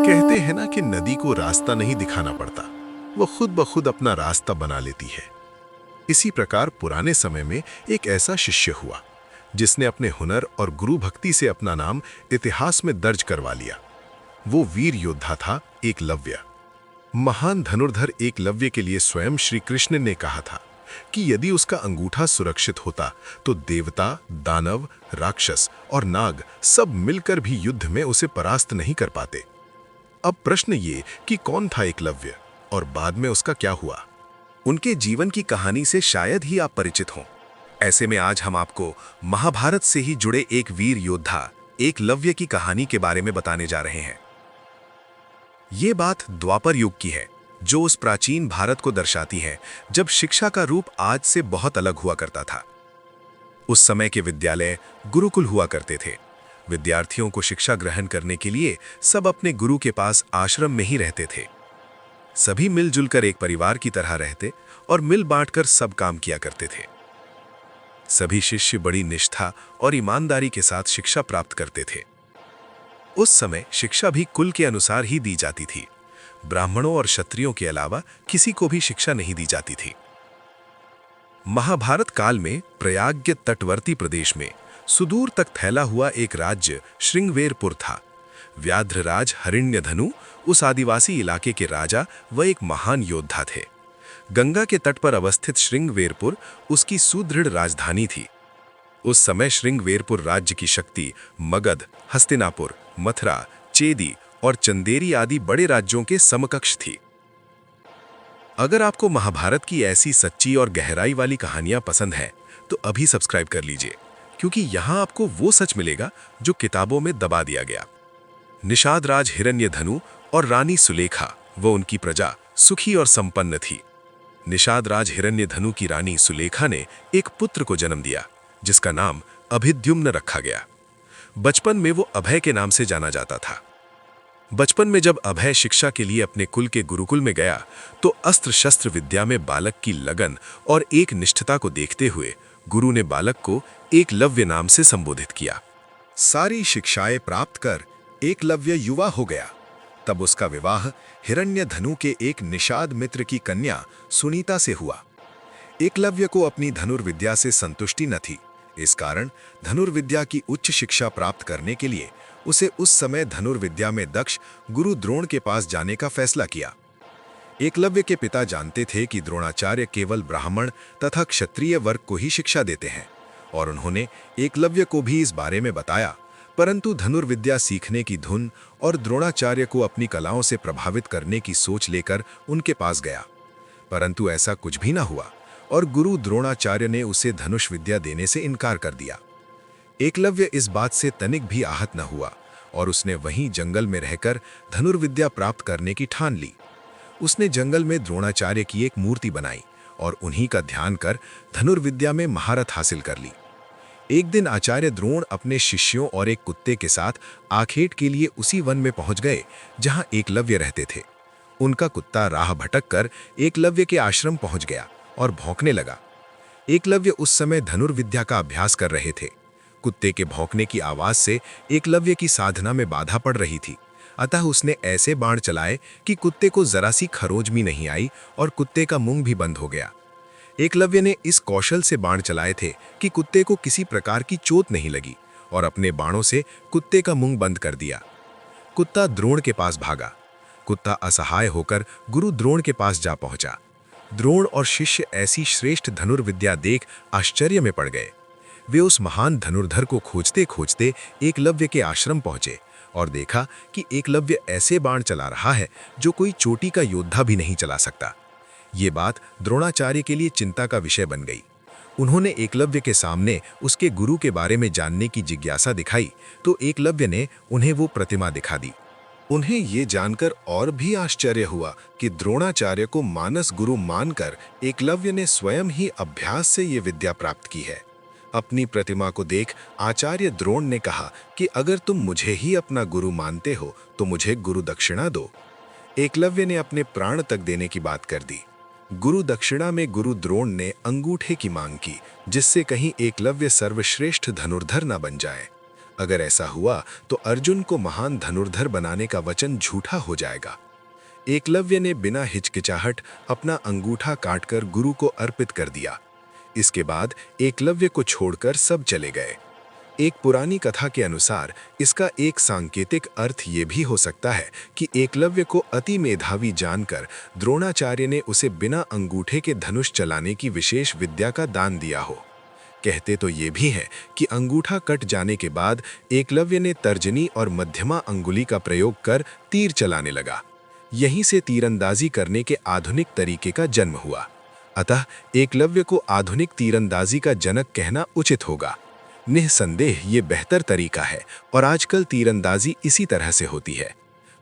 कहते हैं ना कि नदी को रास्ता नहीं दिखाना पड़ता, वो खुद ब खुद अपना रास्ता बना लेती है। इसी प्रकार पुराने समय में एक ऐसा शिष्य हुआ जिसने अपने हुनर और गुरु भक्ति से अपना नाम इतिहास में दर्ज करवा लिया। वो वीर योद्धा था एकलव्य। महान धनुर्धर एकलव्य के लिए स्वयं श्री कृष्ण ने कहा था कि यदि उसका अंगूठा सुरक्षित होता तो देवता, दानव, राक्षस और नाग सब मिलकर भी युद्ध में उसे परास्त नहीं कर पाते। अब प्रश्न ये कि कौन था एकलव्य और बाद में उसका क्या हुआ। उनके जीवन की कहानी से शायद ही आप परिचित हों। ऐसे में आज हम आपको महाभारत से ही जुड़े एक वीर योद्धा एकलव्य की कहानी के बारे में बताने जा रहे हैं। ये बात द्वापर युग की है, जो उस प्राचीन भारत को दर्शाती है जब शिक्षा का रूप आज से बहुत अलग हुआ करता था। उस समय के विद्यालय गुरुकुल हुआ करते थे। विद्यार्थियों को शिक्षा ग्रहण करने के लिए सब अपने गुरु के पास आश्रम में ही रहते थे। सभी मिलजुल कर एक परिवार की तरह रहते और मिल बांटकर सब काम किया करते थे। सभी शिष्य बड़ी निष्ठा और ईमानदारी के साथ शिक्षा प्राप्त करते थे। उस समय शिक्षा भी कुल के अनुसार ही दी जाती थी। ब्राह्मणों और क्षत्रियों के अलावा किसी को भी शिक्षा नहीं दी जाती थी। महाभारत काल में प्रयाग के तटवर्ती प्रदेश में सुदूर तक फैला हुआ एक राज्य श्रृंगवेरपुर था। व्याघ्रराज हिरण्यधनु उस आदिवासी इलाके के राजा व एक महान योद्धा थे। गंगा के तट पर अवस्थित श्रृंगवेरपुर उसकी सुदृढ़ राजधानी थी। उस समय श्रृंगवेरपुर राज्य की शक्ति मगध, हस्तिनापुर, मथुरा, चेदी और चंदेरी आदि बड़े राज्यों के समकक्ष थी। अगर आपको महाभारत की ऐसी सच्ची और गहराई वाली कहानियां पसंद हैं, तो अभी सब्सक्राइब कर लीजिए, क्योंकि यहां आपको वो सच मिलेगा जो किताबों में दबा दिया गया। निषाद राज हिरण्यधनु और रानी सुलेखा व उनकी प्रजा सुखी और संपन्न थी। निषाद राज हिरण्यधनु की रानी सुलेखा ने एक पुत्र को जन्म दिया, जिसका नाम अभिद्युम्न रखा गया। बचपन में वो अभय के नाम से जाना जाता था। बचपन में जब अभय शिक्षा के लिए अपने कुल के गुरुकुल में गया, तो अस्त्र शस्त्र विद्या में बालक की लगन और एक निष्ठता को देखते हुए गुरु ने बालक को एकलव्य नाम से संबोधित किया। सारी शिक्षाएं प्राप्त कर एकलव्य युवा हो गया। तब उसका विवाह हिरण्यधनु के एक निषाद मित्र की कन्या सुनीता से हुआ। एकलव्य को अपनी धनुर्विद्या से संतुष्टि न थी। इस कारण धनुर्विद्या की उच्च शिक्षा प्राप्त करने के लिए उसे उस समय धनुर्विद्या में दक्ष गुरु द्रोण के पास जाने का फैसला किया। एकलव्य के पिता जानते थे कि द्रोणाचार्य केवल ब्राह्मण तथा क्षत्रिय वर्ग को ही शिक्षा देते हैं, और उन्होंने एकलव्य को भी इस बारे में बताया। परंतु धनुर्विद्या सीखने की धुन और द्रोणाचार्य को अपनी कलाओं से प्रभावित करने की सोच लेकर उनके पास गया। परंतु ऐसा कुछ भी न हुआ और गुरु द्रोणाचार्य ने उसे धनुष विद्या देने से इनकार कर दिया। एकलव्य इस बात से तनिक भी आहत न हुआ और उसने वहीं जंगल में रहकर धनुर्विद्या प्राप्त करने की ठान ली। उसने जंगल में द्रोणाचार्य की एक मूर्ति बनाई और उन्हीं का ध्यान कर धनुर्विद्या में महारत हासिल कर ली। एक दिन आचार्य द्रोण अपने शिष्यों और एक कुत्ते के साथ आखेट के लिए उसी वन में पहुंच गए जहां एकलव्य रहते थे। उनका कुत्ता राह भटक कर एकलव्य के आश्रम पहुंच गया और भौंकने लगा। एकलव्य उस समय धनुर्विद्या का अभ्यास कर रहे थे। कुत्ते के भौंकने की आवाज से एकलव्य की साधना में बाधा पड़ रही थी, अतः उसने ऐसे बाण चलाए कि कुत्ते को जरा सी खरोज भी नहीं आई और कुत्ते का मुंह भी बंद हो गया। एकलव्य ने इस कौशल से बाण चलाए थे कि कुत्ते को किसी प्रकार की चोट नहीं लगी और अपने बाणों से कुत्ते का मुंह बंद कर दिया। कुत्ता द्रोण के पास भागा। कुत्ता असहाय होकर गुरु द्रोण के पास जा पहुंचा। द्रोण और शिष्य ऐसी श्रेष्ठ धनुर्विद्या देख आश्चर्य में पड़ गए। वे उस महान धनुर्धर को खोजते खोजते एकलव्य के आश्रम पहुंचे और देखा कि एकलव्य ऐसे बाण चला रहा है जो कोई चोटी का योद्धा भी नहीं चला सकता। ये बात द्रोणाचार्य के लिए चिंता का विषय बन गई। उन्होंने एकलव्य के सामने उसके गुरु के बारे में जानने की जिज्ञासा दिखाई तो एकलव्य ने उन्हें वो प्रतिमा दिखा दी। उन्हें ये जानकर और भी आश्चर्य हुआ कि द्रोणाचार्य को मानस गुरु मानकर एकलव्य ने स्वयं ही अभ्यास से ये विद्या प्राप्त की है। अपनी प्रतिमा को देख आचार्य द्रोण ने कहा कि अगर तुम मुझे ही अपना गुरु मानते हो तो मुझे गुरु दक्षिणा दो। एकलव्य ने अपने प्राण तक देने की बात कर दी। गुरु दक्षिणा में गुरु द्रोण ने अंगूठे की मांग की, जिससे कहीं एकलव्य सर्वश्रेष्ठ धनुर्धर न बन जाए। अगर ऐसा हुआ तो अर्जुन को महान धनुर्धर बनाने का वचन झूठा हो जाएगा। एकलव्य ने बिना हिचकिचाहट अपना अंगूठा काटकर गुरु को अर्पित कर दिया। इसके बाद एकलव्य को छोड़कर सब चले गए। एक पुरानी कथा के अनुसार इसका एक सांकेतिक अर्थ ये भी हो सकता है कि एकलव्य को अति मेधावी जानकर द्रोणाचार्य ने उसे बिना अंगूठे के धनुष चलाने की विशेष विद्या का दान दिया हो। कहते तो ये भी हैं कि अंगूठा कट जाने के बाद एकलव्य ने तर्जनी और मध्यमा अंगुली का प्रयोग कर तीर चलाने लगा। यहीं से तीरंदाजी करने के आधुनिक तरीके का जन्म हुआ। अतः एकलव्य को आधुनिक तीरंदाजी का जनक कहना उचित होगा। निःसंदेह ये बेहतर तरीका है और आजकल तीरंदाजी इसी तरह से होती है।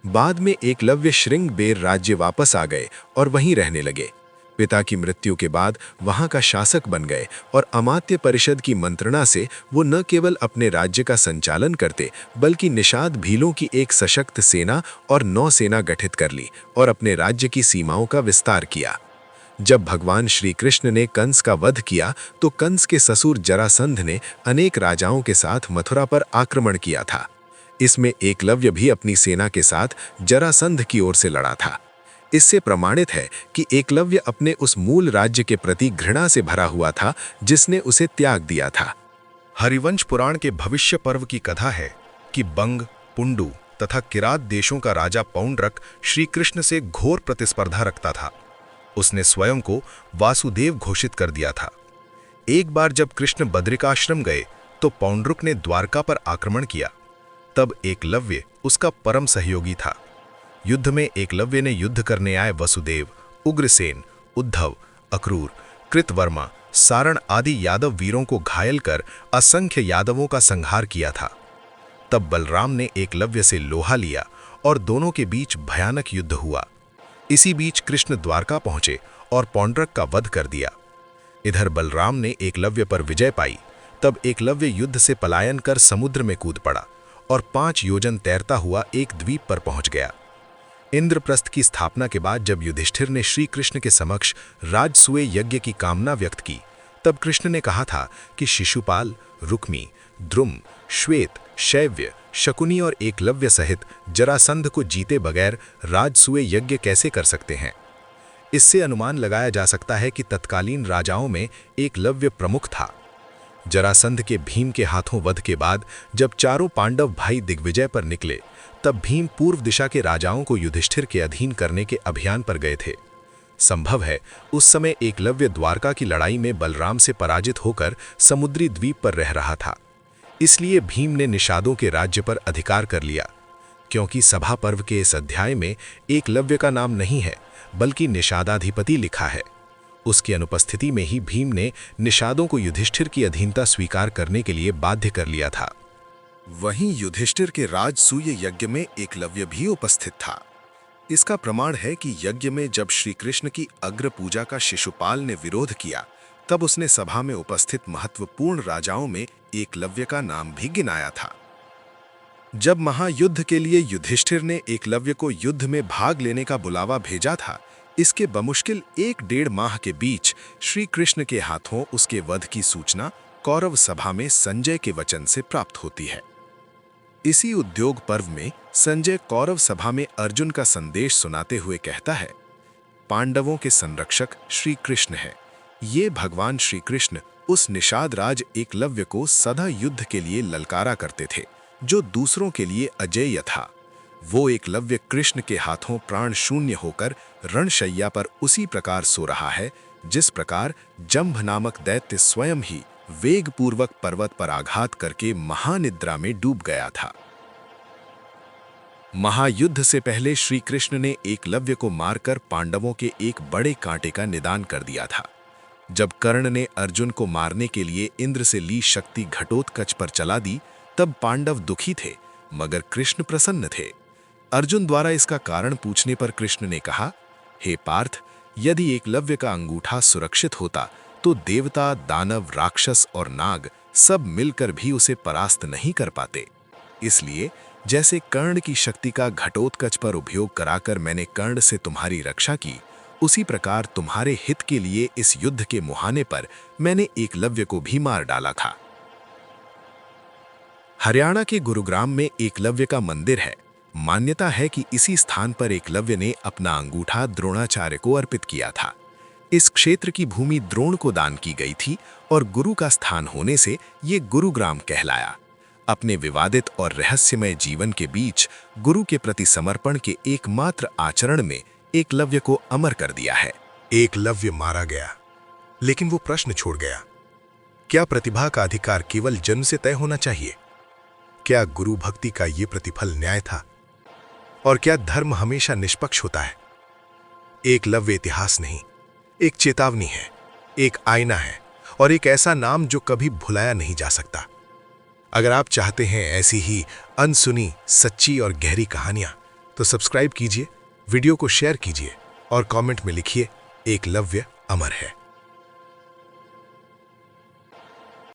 बाद में एकलव्य श्रृंगबेर राज्य वापस आ गए और वहीं रहने लगे। पिता की मृत्यु के बाद वहां का शासक बन गए और अमात्य परिषद की मंत्रणा से वो न केवल अपने राज्य का संचालन करते बल्कि निषाद भीलों की एक सशक्त सेना और नौसेना गठित कर ली और अपने राज्य की सीमाओं का विस्तार किया। जब भगवान श्री कृष्ण ने कंस का वध किया तो कंस के ससुर जरासंध ने अनेक राजाओं के साथ मथुरा पर आक्रमण किया था। इसमें एकलव्य भी अपनी सेना के साथ जरासंध की ओर से लड़ा था। इससे प्रमाणित है कि एकलव्य अपने उस मूल राज्य के प्रति घृणा से भरा हुआ था जिसने उसे त्याग दिया था। हरिवंश पुराण के भविष्य पर्व की कथा है कि बंग, पुंडु तथा किरात देशों का राजा पौंड्रक श्री कृष्ण से घोर प्रतिस्पर्धा रखता था। उसने स्वयं को वासुदेव घोषित कर दिया था। एक बार जब कृष्ण बद्रिकाश्रम गए तो पौंड्रुक ने द्वारका पर आक्रमण किया। तब एकलव्य उसका परम सहयोगी था। युद्ध में एकलव्य ने युद्ध करने आए वसुदेव, उग्रसेन, उद्धव, अक्रूर, कृतवर्मा, सारण आदि यादव वीरों को घायल कर असंख्य यादवों का संहार किया था। तब बलराम ने एकलव्य से लोहा लिया और दोनों के बीच भयानक युद्ध हुआ। इसी बीच कृष्ण द्वारका पहुंचे और पौंड्रक का वध कर दिया। इधर बलराम ने एकलव्य पर विजय पाई। तब एकलव्य युद्ध से पलायन कर समुद्र में कूद पड़ा और 5 योजन तैरता हुआ एक द्वीप पर पहुंच गया। इंद्रप्रस्थ की स्थापना के बाद जब युधिष्ठिर ने श्री कृष्ण के समक्ष राजसूय यज्ञ की कामना व्यक्त की, तब कृष्ण ने कहा था कि शिशुपाल, रुक्मी, द्रुम, श्वेत, शैव्य, शकुनी और एकलव्य सहित जरासंध को जीते बगैर राजसूय यज्ञ कैसे कर सकते हैं। इससे अनुमान लगाया जा सकता है कि तत्कालीन राजाओं में एकलव्य प्रमुख था। जरासंध के भीम के हाथों वध के बाद जब चारों पांडव भाई दिग्विजय पर निकले, तब भीम पूर्व दिशा के राजाओं को युधिष्ठिर के अधीन करने के अभियान पर गए थे। संभव है उस समय एकलव्य द्वारका की लड़ाई में बलराम से पराजित होकर समुद्री द्वीप पर रह रहा था। इसलिए भीम ने निषादों के राज्य पर अधिकार कर लिया। क्योंकि सभा पर्व के इस अध्याय में एकलव्य का नाम नहीं है बल्कि निषादाधिपति लिखा है, उसकी अनुपस्थिति में ही भीम ने निषादों को युधिष्ठिर की अधीनता स्वीकार करने के लिए बाध्य कर लिया था। वहीं युधिष्ठिर के राजसूय यज्ञ में एकलव्य भी उपस्थित था। इसका प्रमाण है कि यज्ञ में जब श्री कृष्ण की अग्र पूजा का शिशुपाल ने विरोध किया, तब उसने सभा में उपस्थित महत्वपूर्ण राजाओं में एकलव्य का नाम भी गिनाया था। जब महायुद्ध के लिए युधिष्ठिर ने एकलव्य को युद्ध में भाग लेने का बुलावा भेजा था, इसके बमुश्किल 1-1.5 माह के बीच श्री कृष्ण के हाथों उसके वध की सूचना कौरव सभा में संजय के वचन से प्राप्त होती है। इसी उद्योग पर्व में संजय कौरव सभा में अर्जुन का संदेश सुनाते हुए कहता है, पांडवों के संरक्षक श्री कृष्ण है। ये भगवान श्री कृष्ण उस निषाद राज एकलव्य को सदा युद्ध के लिए ललकारा करते थे, जो दूसरों के लिए अजेय था। वो एकलव्य कृष्ण के हाथों प्राण शून्य होकर रणशैया पर उसी प्रकार सो रहा है जिस प्रकार जंभ नामक दैत्य स्वयं ही वेगपूर्वक पर्वत पर आघात करके महानिद्रा में डूब गया था। महायुद्ध से पहले श्री कृष्ण ने एकलव्य को मारकर पांडवों के एक बड़े कांटे का निदान कर दिया था। जब कर्ण ने अर्जुन को मारने के लिए इंद्र से ली शक्ति घटोत्कच पर चला दी, तब पांडव दुखी थे मगर कृष्ण प्रसन्न थे। अर्जुन द्वारा इसका कारण पूछने पर कृष्ण ने कहा, हे पार्थ, यदि एकलव्य का अंगूठा सुरक्षित होता तो देवता, दानव, राक्षस और नाग सब मिलकर भी उसे परास्त नहीं कर पाते। इसलिए जैसे कर्ण की शक्ति का घटोत्कच पर उपयोग कराकर मैंने कर्ण से तुम्हारी रक्षा की, उसी प्रकार तुम्हारे हित के लिए इस युद्ध के मुहाने पर मैंने एकलव्य को भी मार डाला था। हरियाणा के गुरुग्राम में एकलव्य का मंदिर है। मान्यता है कि इसी स्थान पर एकलव्य ने अपना अंगूठा द्रोणाचार्य को अर्पित किया था। इस क्षेत्र की भूमि द्रोण को दान की गई थी और गुरु का स्थान होने से ये गुरुग्राम कहलाया। अपने विवादित और रहस्यमय जीवन के बीच गुरु के प्रति समर्पण के एकमात्र आचरण में एकलव्य को अमर कर दिया है। एकलव्य मारा गया, लेकिन वो प्रश्न छोड़ गया, क्या प्रतिभा का अधिकार केवल जन्म से तय होना चाहिए? क्या गुरु भक्ति का ये प्रतिफल न्याय था? और क्या धर्म हमेशा निष्पक्ष होता है? एकलव्य इतिहास नहीं, एक चेतावनी है, एक आईना है और एक ऐसा नाम जो कभी भुलाया नहीं जा सकता। अगर आप चाहते हैं ऐसी ही अनसुनी, सच्ची और गहरी कहानियां, तो सब्सक्राइब कीजिए, वीडियो को शेयर कीजिए और कमेंट में लिखिए, एकलव्य अमर है।